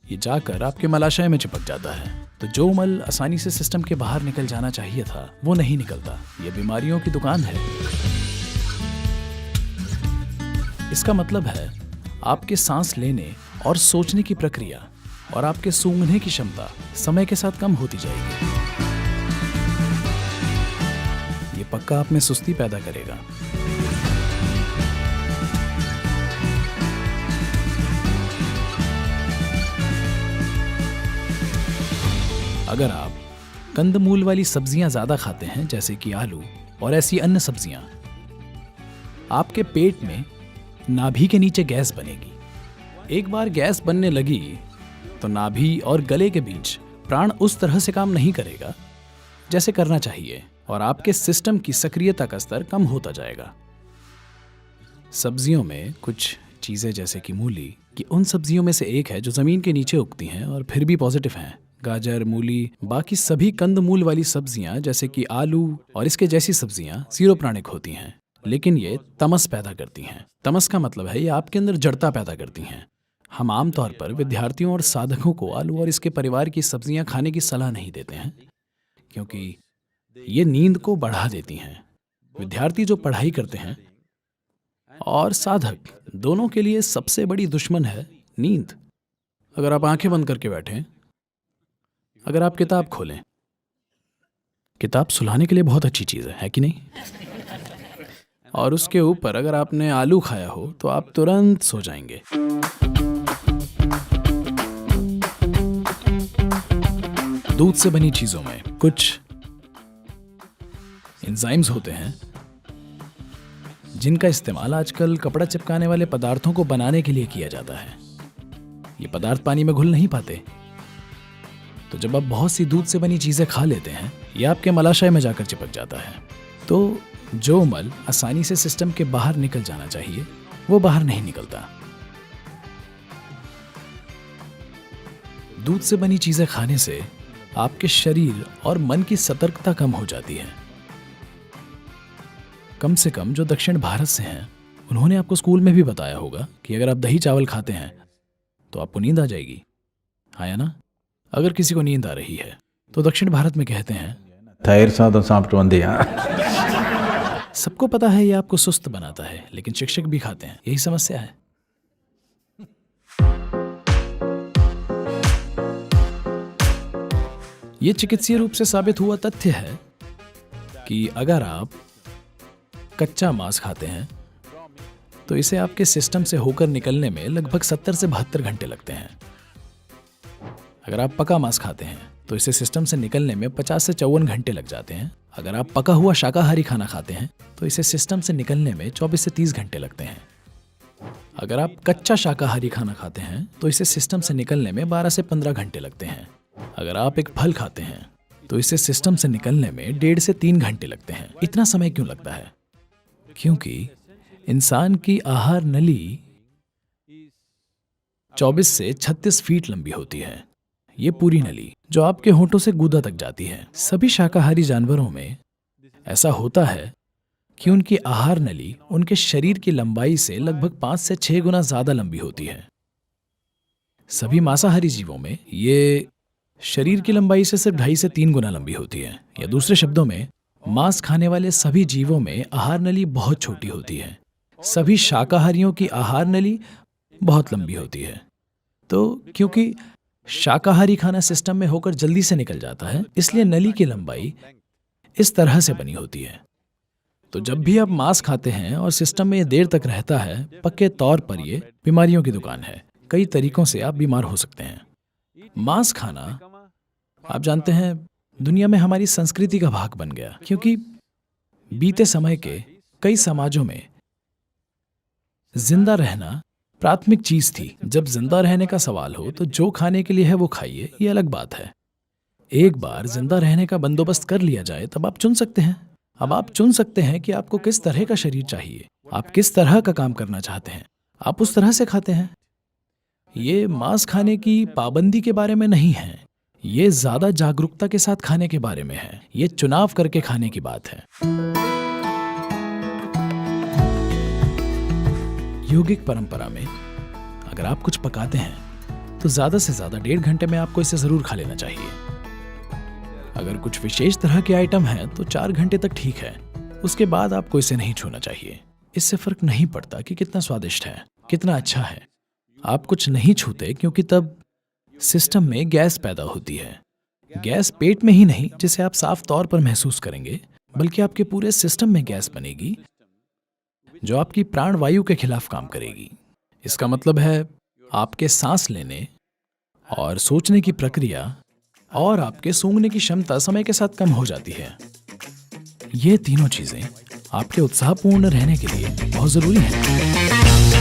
ये जाकर आपके मलाशय में चिपक जाता है। तो जो मल आसानी से सिस्टम के बाहर निकल जाना चाहिए था वो नहीं निकलता। ये बीमारियों की दुकान है। इसका मतलब है आपके सांस लेने और सोचने की प्रक्रिया और आपके सूंघने की क्षमता समय के साथ कम होती जाएगी। ये पक्का आप में सुस्ती पैदा करेगा। अगर आप कंदमूल वाली सब्जियां ज्यादा खाते हैं, जैसे कि आलू और ऐसी अन्य सब्जियां, आपके पेट में नाभि के नीचे गैस बनेगी। एक बार गैस बनने लगी तो नाभि और गले के बीच प्राण उस तरह से काम नहीं करेगा जैसे करना चाहिए और आपके सिस्टम की सक्रियता का स्तर कम होता जाएगा। सब्जियों में कुछ चीजें जैसे कि मूली, कि उन सब्जियों में से एक है जो जमीन के नीचे उगती हैं और फिर भी पॉजिटिव हैं। गाजर, मूली, बाकी सभी कंदमूल वाली सब्जियां जैसे कि आलू और इसके जैसी सब्जियां जीरो प्राणिक होती हैं, लेकिन ये तमस पैदा करती हैं। तमस का मतलब है ये आपके अंदर जड़ता पैदा करती हैं। हम आमतौर पर विद्यार्थियों और साधकों को आलू और इसके परिवार की सब्जियां खाने की सलाह नहीं देते हैं, क्योंकि ये नींद को बढ़ा देती हैं। विद्यार्थी जो पढ़ाई करते हैं और साधक दोनों के लिए सबसे बड़ी दुश्मन है नींद। अगर आप आंखें बंद करके बैठें, अगर आप किताब खोलें, किताब सुलाने के लिए बहुत अच्छी चीज़ है कि नहीं? और उसके ऊपर अगर आपने आलू खाया हो तो आप तुरंत सो जाएंगे। दूध से बनी चीजों में कुछ एंजाइम्स होते हैं जिनका इस्तेमाल आजकल कपड़ा चिपकाने वाले पदार्थों को बनाने के लिए किया जाता है। ये पदार्थ पानी में घुल नहीं पाते, तो जब आप बहुत सी दूध से बनी चीजें खा लेते हैं, ये आपके मलाशय में जाकर चिपक जाता है। तो जो मल आसानी से सिस्टम के बाहर निकल जाना चाहिए वो बाहर नहीं निकलता। दूध से बनी चीजें खाने से आपके शरीर और मन की सतर्कता कम हो जाती है। कम से कम जो दक्षिण भारत से हैं, उन्होंने आपको स्कूल में भी बताया होगा कि अगर आप दही चावल खाते हैं तो आपको नींद आ जाएगी। आया ना? अगर किसी को नींद आ रही है तो दक्षिण भारत में कहते हैं तैर साधन साप्ट वंदिया। सबको पता है ये आपको सुस्त बनाता है, लेकिन शिक्षक भी खाते हैं। यही समस्या है। ये चिकित्सीय रूप से साबित हुआ तथ्य है कि अगर आप कच्चा मांस खाते हैं तो इसे आपके सिस्टम से होकर निकलने में लगभग 70 से 72 घंटे लगते हैं। अगर आप पका मांस खाते हैं तो इसे सिस्टम से निकलने में 50 से 54 घंटे लग जाते हैं। अगर आप पका हुआ शाकाहारी खाना खाते हैं तो इसे सिस्टम से निकलने में 24 से 30 घंटे लगते हैं। अगर आप कच्चा शाकाहारी खाना खाते हैं तो इसे सिस्टम से निकलने में 12 से 15 घंटे लगते हैं। अगर आप एक फल खाते हैं तो इसे सिस्टम से निकलने में 1.5 से 3 घंटे लगते हैं। इतना समय क्यों लगता है? क्योंकि इंसान की आहार नली 24 से 36 फीट लंबी होती है। ये पूरी नली जो आपके होंठों से गूदा तक जाती है। सभी शाकाहारी जानवरों में ऐसा होता है कि उनकी आहार नली उनके शरीर की लंबाई से लगभग 5 से 6 गुना ज्यादा लंबी होती है। सभी मांसाहारी जीवों में ये शरीर की लंबाई से सिर्फ 2.5 से 3 गुना लंबी होती है। या दूसरे शब्दों में, मांस खाने वाले सभी जीवों में आहार नली बहुत छोटी होती है। सभी शाकाहारियों की आहार नली बहुत लंबी होती है। तो क्योंकि शाकाहारी खाना सिस्टम में होकर जल्दी से निकल जाता है, इसलिए नली की लंबाई इस तरह से बनी होती है। तो जब भी आप मांस खाते हैं और सिस्टम में ये देर तक रहता है, पक्के तौर पर ये बीमारियों की दुकान है। कई तरीकों से आप बीमार हो सकते हैं। मांस खाना, आप जानते हैं, दुनिया में हमारी संस्कृति का भाग बन गया, क्योंकि बीते समय के कई समाजों में जिंदा रहना प्राथमिक चीज थी। जब जिंदा रहने का सवाल हो तो जो खाने के लिए है वो खाइए, ये अलग बात है। एक बार जिंदा रहने का बंदोबस्त कर लिया जाए तब आप चुन सकते हैं। अब आप चुन सकते हैं कि आपको किस तरह का शरीर चाहिए, आप किस तरह का काम करना चाहते हैं, आप उस तरह से खाते हैं। ये मांस खाने की पाबंदी के बारे में नहीं है, ये ज्यादा जागरूकता के साथ खाने के बारे में है। ये चुनाव करके खाने की बात है। योगिक परंपरा में अगर आप कुछ पकाते हैं तो ज़्यादा से ज़्यादा 1.5 घंटे में आपको इसे ज़रूर खा लेना चाहिए। अगर कुछ विशेष तरह के आइटम हैं तो 4 घंटे तक ठीक है, उसके बाद आपको इसे नहीं छूना चाहिए। इससे फर्क नहीं पड़ता कि कितना स्वादिष्ट है, कितना अच्छा है। आप कुछ नहीं छूते क्योंकि तब सिस्टम में गैस पैदा होती है। गैस पेट में ही नहीं, जिसे आप साफ तौर पर महसूस करेंगे, बल्कि आपके पूरे सिस्टम में गैस बनेगी जो आपकी प्राण वायु के खिलाफ काम करेगी। इसका मतलब है आपके सांस लेने और सोचने की प्रक्रिया और आपके सूंघने की क्षमता समय के साथ कम हो जाती है। ये तीनों चीजें आपके उत्साहपूर्ण रहने के लिए बहुत जरूरी हैं।